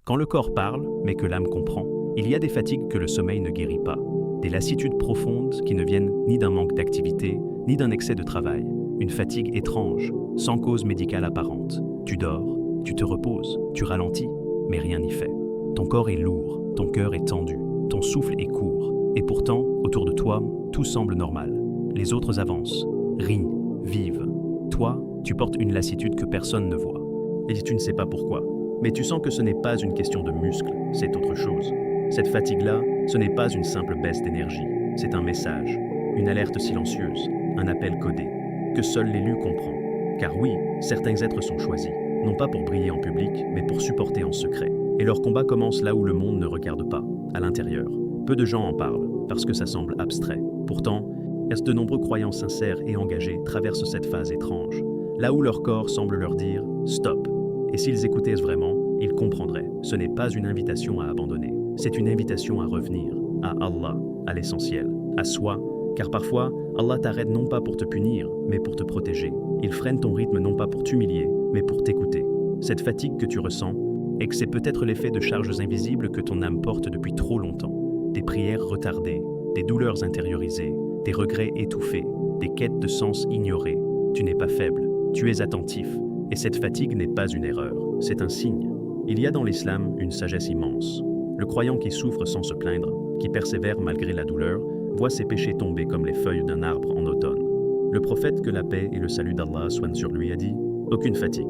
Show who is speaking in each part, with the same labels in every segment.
Speaker 1: Quand le corps parle, mais que l'âme comprend, il y a des fatigues que le sommeil ne guérit pas, des lassitudes profondes qui ne viennent ni d'un manque d'activité, ni d'un excès de travail, une fatigue étrange, sans cause médicale apparente. Tu dors, tu te reposes, tu ralentis, mais rien n'y fait. Ton corps est lourd, ton cœur est tendu, ton souffle est court, et pourtant, autour de toi, tout semble normal. Les autres avancent, rient, vivent. Toi, tu portes une lassitude que personne ne voit. Et tu ne sais pas pourquoi, mais tu sens que ce n'est pas une question de muscles, c'est autre chose. Cette fatigue-là, ce n'est pas une simple baisse d'énergie, c'est un message, une alerte silencieuse, un appel codé, que seul l'élu comprend. Car oui, certains êtres sont choisis, non pas pour briller en public, mais pour supporter en secret. Et leur combat commence là où le monde ne regarde pas, à l'intérieur. Peu de gens en parlent, parce que ça semble abstrait. Pourtant, de nombreux croyants sincères et engagés traversent cette phase étrange, là où leur corps semble leur dire « stop ». Et s'ils écoutaient vraiment, ils comprendraient. Ce n'est pas une invitation à abandonner, c'est une invitation à revenir, à Allah, à l'essentiel, à soi, car parfois, Allah t'arrête non pas pour te punir, mais pour te protéger. Il freine ton rythme non pas pour t'humilier, mais pour t'écouter. Cette fatigue que tu ressens, et que c'est peut-être l'effet de charges invisibles que ton âme porte depuis trop longtemps. Des prières retardées, des douleurs intériorisées, des regrets étouffés, des quêtes de sens ignorées. Tu n'es pas faible, tu es attentif, et cette fatigue n'est pas une erreur, c'est un signe. Il y a dans l'islam une sagesse immense. Le croyant qui souffre sans se plaindre, qui persévère malgré la douleur, voit ses péchés tomber comme les feuilles d'un arbre en automne. Le prophète, que la paix et le salut d'Allah soient sur lui, a dit « Aucune fatigue,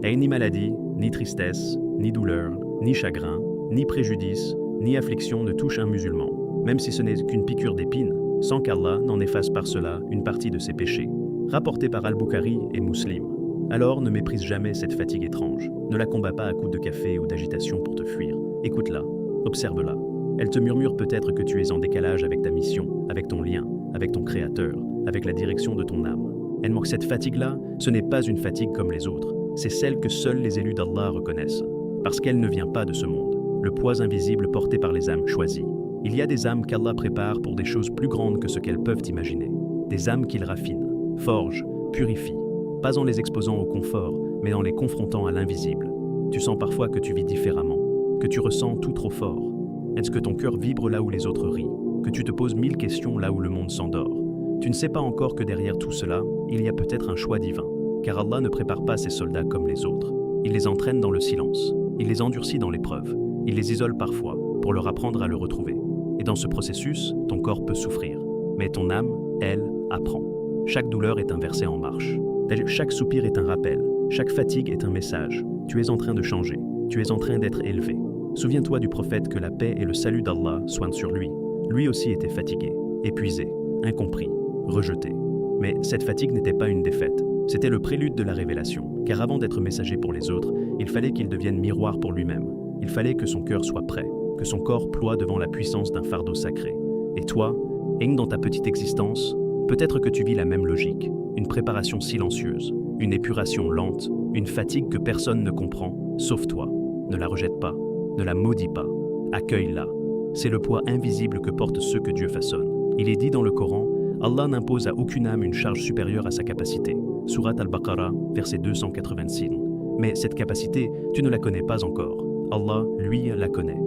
Speaker 1: et ni maladie, ni tristesse, ni douleur, ni chagrin, ni préjudice, ni affliction ne touche un musulman, même si ce n'est qu'une piqûre d'épine, sans qu'Allah n'en efface par cela une partie de ses péchés. » Rapporté par Al-Bukhari et Muslim. Alors ne méprise jamais cette fatigue étrange. Ne la combats pas à coups de café ou d'agitation pour te fuir. Écoute-la, observe-la. Elle te murmure peut-être que tu es en décalage avec ta mission, avec ton lien, avec ton créateur, avec la direction de ton âme. Elle manque cette fatigue-là, ce n'est pas une fatigue comme les autres. C'est celle que seuls les élus d'Allah reconnaissent. Parce qu'elle ne vient pas de ce monde. Le poids invisible porté par les âmes choisies. Il y a des âmes qu'Allah prépare pour des choses plus grandes que ce qu'elles peuvent imaginer. Des âmes qu'il raffine, forge, purifie. Pas en les exposant au confort, mais en les confrontant à l'invisible. Tu sens parfois que tu vis différemment, que tu ressens tout trop fort. Est-ce que ton cœur vibre là où les autres rient, que tu te poses 1000 questions là où le monde s'endort? Tu ne sais pas encore que derrière tout cela, il y a peut-être un choix divin, car Allah ne prépare pas ses soldats comme les autres. Il les entraîne dans le silence, il les endurcit dans l'épreuve, il les isole parfois, pour leur apprendre à le retrouver. Et dans ce processus, ton corps peut souffrir, mais ton âme, elle, apprend. Chaque douleur est un verset en marche. Chaque soupir est un rappel, chaque fatigue est un message. Tu es en train de changer, tu es en train d'être élevé. Souviens-toi du prophète, que la paix et le salut d'Allah soient sur lui. Lui aussi était fatigué, épuisé, incompris, rejeté. Mais cette fatigue n'était pas une défaite, c'était le prélude de la révélation. Car avant d'être messager pour les autres, il fallait qu'il devienne miroir pour lui-même. Il fallait que son cœur soit prêt, que son corps ploie devant la puissance d'un fardeau sacré. Et toi, dans ta petite existence, peut-être que tu vis la même logique. Une préparation silencieuse, une épuration lente, une fatigue que personne ne comprend, sauf toi. Ne la rejette pas, ne la maudis pas, accueille-la. C'est le poids invisible que portent ceux que Dieu façonne. Il est dit dans le Coran, Allah n'impose à aucune âme une charge supérieure à sa capacité. Surat Al-Baqarah, verset 286. Mais cette capacité, tu ne la connais pas encore. Allah, lui, la connaît.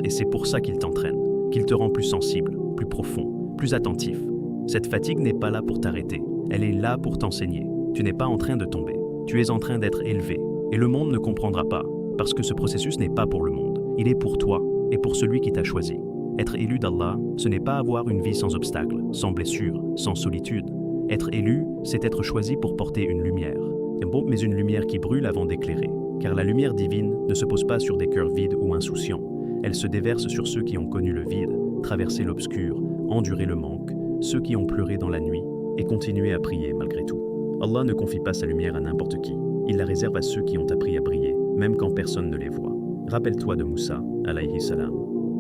Speaker 1: Et c'est pour ça qu'il t'entraîne, qu'il te rend plus sensible, plus profond, plus attentif. Cette fatigue n'est pas là pour t'arrêter. Elle est là pour t'enseigner. Tu n'es pas en train de tomber. Tu es en train d'être élevé. Et le monde ne comprendra pas, parce que ce processus n'est pas pour le monde. Il est pour toi et pour celui qui t'a choisi. Être élu d'Allah, ce n'est pas avoir une vie sans obstacles, sans blessures, sans solitude. Être élu, c'est être choisi pour porter une lumière. Mais une lumière qui brûle avant d'éclairer. Car la lumière divine ne se pose pas sur des cœurs vides ou insouciants. Elle se déverse sur ceux qui ont connu le vide, traversé l'obscur, enduré le manque, ceux qui ont pleuré dans la nuit et continué à prier malgré tout. Allah ne confie pas sa lumière à n'importe qui. Il la réserve à ceux qui ont appris à briller, même quand personne ne les voit. Rappelle-toi de Moussa, alayhi salam.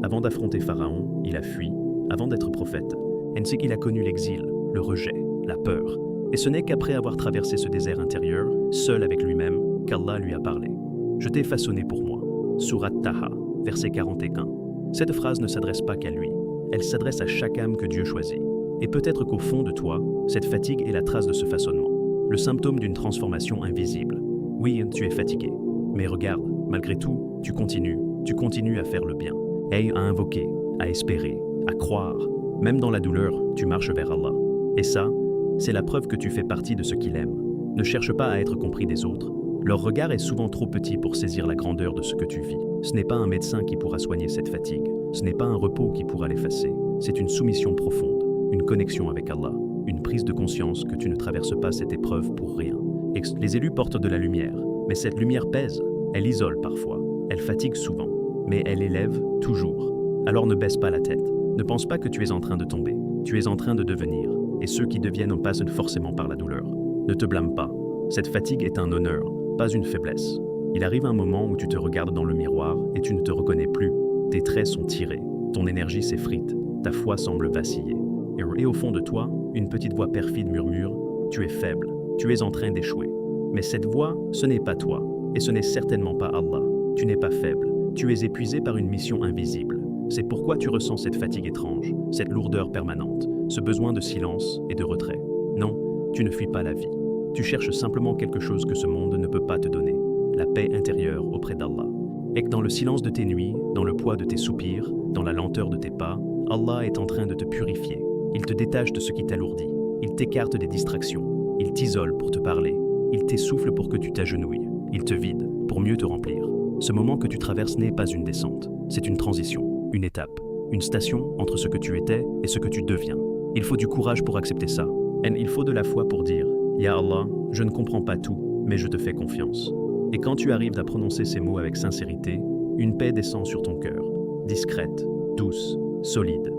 Speaker 1: Avant d'affronter Pharaon, il a fui, avant d'être prophète. Ainsi qu'il a connu l'exil, le rejet, la peur. Et ce n'est qu'après avoir traversé ce désert intérieur, seul avec lui-même, qu'Allah lui a parlé. « Je t'ai façonné pour moi » Surat Taha, verset 41. Cette phrase ne s'adresse pas qu'à lui. Elle s'adresse à chaque âme que Dieu choisit. Et peut-être qu'au fond de toi, cette fatigue est la trace de ce façonnement. Le symptôme d'une transformation invisible. Oui, tu es fatigué. Mais regarde, malgré tout, tu continues. tu continues à faire le bien, et à invoquer, à espérer, à croire. Même dans la douleur, tu marches vers Allah. Et ça, c'est la preuve que tu fais partie de ce qu'il aime. Ne cherche pas à être compris des autres. Leur regard est souvent trop petit pour saisir la grandeur de ce que tu vis. Ce n'est pas un médecin qui pourra soigner cette fatigue. Ce n'est pas un repos qui pourra l'effacer. C'est une soumission profonde, une connexion avec Allah, une prise de conscience que tu ne traverses pas cette épreuve pour rien. Les élus portent de la lumière, mais cette lumière pèse. Elle isole parfois, elle fatigue souvent, mais elle élève toujours. Alors ne baisse pas la tête. Ne pense pas que tu es en train de tomber. Tu es en train de devenir. Et ceux qui deviennent en passent forcément par la douleur. Ne te blâme pas. Cette fatigue est un honneur, pas une faiblesse. Il arrive un moment où tu te regardes dans le miroir et tu ne te reconnais plus. Tes traits sont tirés, ton énergie s'effrite, ta foi semble vaciller. Et au fond de toi, une petite voix perfide murmure « Tu es faible, tu es en train d'échouer ». Mais cette voix, ce n'est pas toi, et ce n'est certainement pas Allah. Tu n'es pas faible, tu es épuisé par une mission invisible. C'est pourquoi tu ressens cette fatigue étrange, cette lourdeur permanente, ce besoin de silence et de retrait. Non, tu ne fuis pas la vie. Tu cherches simplement quelque chose que ce monde ne peut pas te donner, la paix intérieure auprès d'Allah. Et que dans le silence de tes nuits, dans le poids de tes soupirs, dans la lenteur de tes pas, Allah est en train de te purifier. Il te détache de ce qui t'alourdit. Il t'écarte des distractions. Il t'isole pour te parler. Il t'essouffle pour que tu t'agenouilles. Il te vide pour mieux te remplir. Ce moment que tu traverses n'est pas une descente. C'est une transition, une étape, une station entre ce que tu étais et ce que tu deviens. Il faut du courage pour accepter ça. Et il faut de la foi pour dire « Ya Allah, je ne comprends pas tout, mais je te fais confiance ». Et quand tu arrives à prononcer ces mots avec sincérité, une paix descend sur ton cœur, discrète, douce, solide.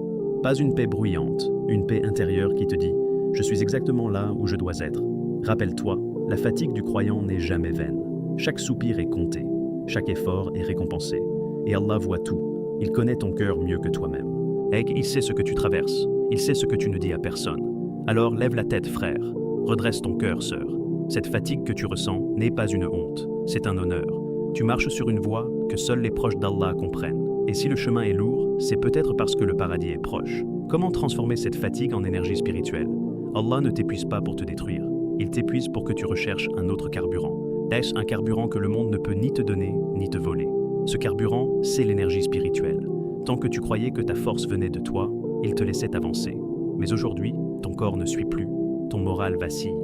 Speaker 1: Pas une paix bruyante, une paix intérieure qui te dit « Je suis exactement là où je dois être ». Rappelle-toi, la fatigue du croyant n'est jamais vaine. Chaque soupir est compté, chaque effort est récompensé. Et Allah voit tout, il connaît ton cœur mieux que toi-même. Et il sait ce que tu traverses, il sait ce que tu ne dis à personne. Alors lève la tête, frère, redresse ton cœur, sœur. Cette fatigue que tu ressens n'est pas une honte, c'est un honneur. Tu marches sur une voie que seuls les proches d'Allah comprennent. Et si le chemin est lourd, c'est peut-être parce que le paradis est proche. Comment transformer cette fatigue en énergie spirituelle? Allah ne t'épuise pas pour te détruire. Il t'épuise pour que tu recherches un autre carburant. Est-ce un carburant que le monde ne peut ni te donner, ni te voler? Ce carburant, c'est l'énergie spirituelle. Tant que tu croyais que ta force venait de toi, il te laissait avancer. Mais aujourd'hui, ton corps ne suit plus, ton moral vacille.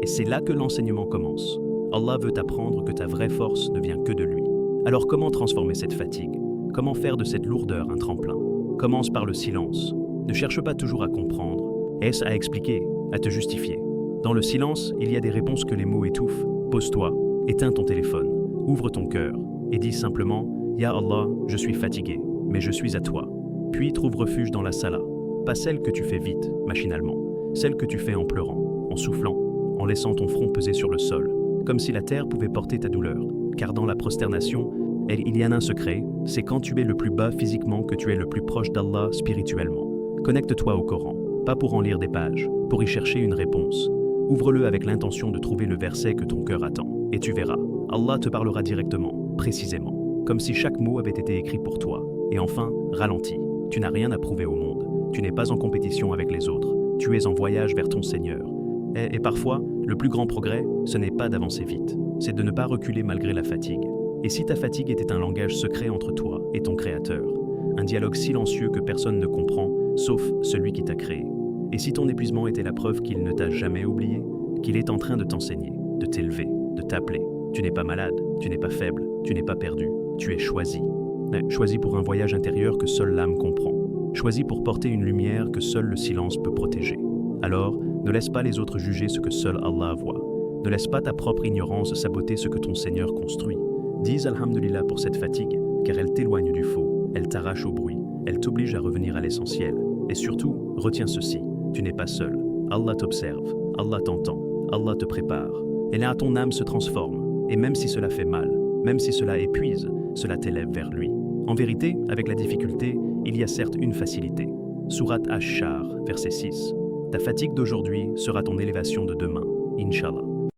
Speaker 1: Et c'est là que l'enseignement commence. Allah veut t'apprendre que ta vraie force ne vient que de lui. Alors comment transformer cette fatigue? Comment faire de cette lourdeur un tremplin? Commence par le silence. Ne cherche pas toujours à comprendre. Est-ce à expliquer, à te justifier? Dans le silence, il y a des réponses que les mots étouffent. Pose-toi, éteins ton téléphone, ouvre ton cœur et dis simplement « Ya Allah, je suis fatigué, mais je suis à toi ». Puis trouve refuge dans la salat, pas celle que tu fais vite, machinalement, celle que tu fais en pleurant, en soufflant, en laissant ton front peser sur le sol, comme si la terre pouvait porter ta douleur. Car dans la prosternation, il y a un secret, c'est quand tu es le plus bas physiquement que tu es le plus proche d'Allah spirituellement. Connecte-toi au Coran, pas pour en lire des pages, pour y chercher une réponse. Ouvre-le avec l'intention de trouver le verset que ton cœur attend. Et tu verras, Allah te parlera directement, précisément, comme si chaque mot avait été écrit pour toi. Et enfin, ralentis. Tu n'as rien à prouver au monde. Tu n'es pas en compétition avec les autres. Tu es en voyage vers ton Seigneur. Et parfois, le plus grand progrès, ce n'est pas d'avancer vite. C'est de ne pas reculer malgré la fatigue. Et si ta fatigue était un langage secret entre toi et ton Créateur, un dialogue silencieux que personne ne comprend, sauf celui qui t'a créé. Et si ton épuisement était la preuve qu'il ne t'a jamais oublié, qu'il est en train de t'enseigner, de t'élever, de t'appeler. Tu n'es pas malade, tu n'es pas faible, tu n'es pas perdu, tu es choisi. Choisi pour un voyage intérieur que seule l'âme comprend. Choisi pour porter une lumière que seul le silence peut protéger. Alors, ne laisse pas les autres juger ce que seul Allah voit. Ne laisse pas ta propre ignorance saboter ce que ton Seigneur construit. Dis Alhamdulillah pour cette fatigue, car elle t'éloigne du faux, elle t'arrache au bruit, elle t'oblige à revenir à l'essentiel. Et surtout, retiens ceci, tu n'es pas seul. Allah t'observe, Allah t'entend, Allah te prépare. Et là, ton âme se transforme. Et même si cela fait mal, même si cela épuise, cela t'élève vers lui. En vérité, avec la difficulté, il y a certes une facilité. Sourate Ash-Shar, verset 6. Ta fatigue d'aujourd'hui sera ton élévation de demain, Inch'Allah.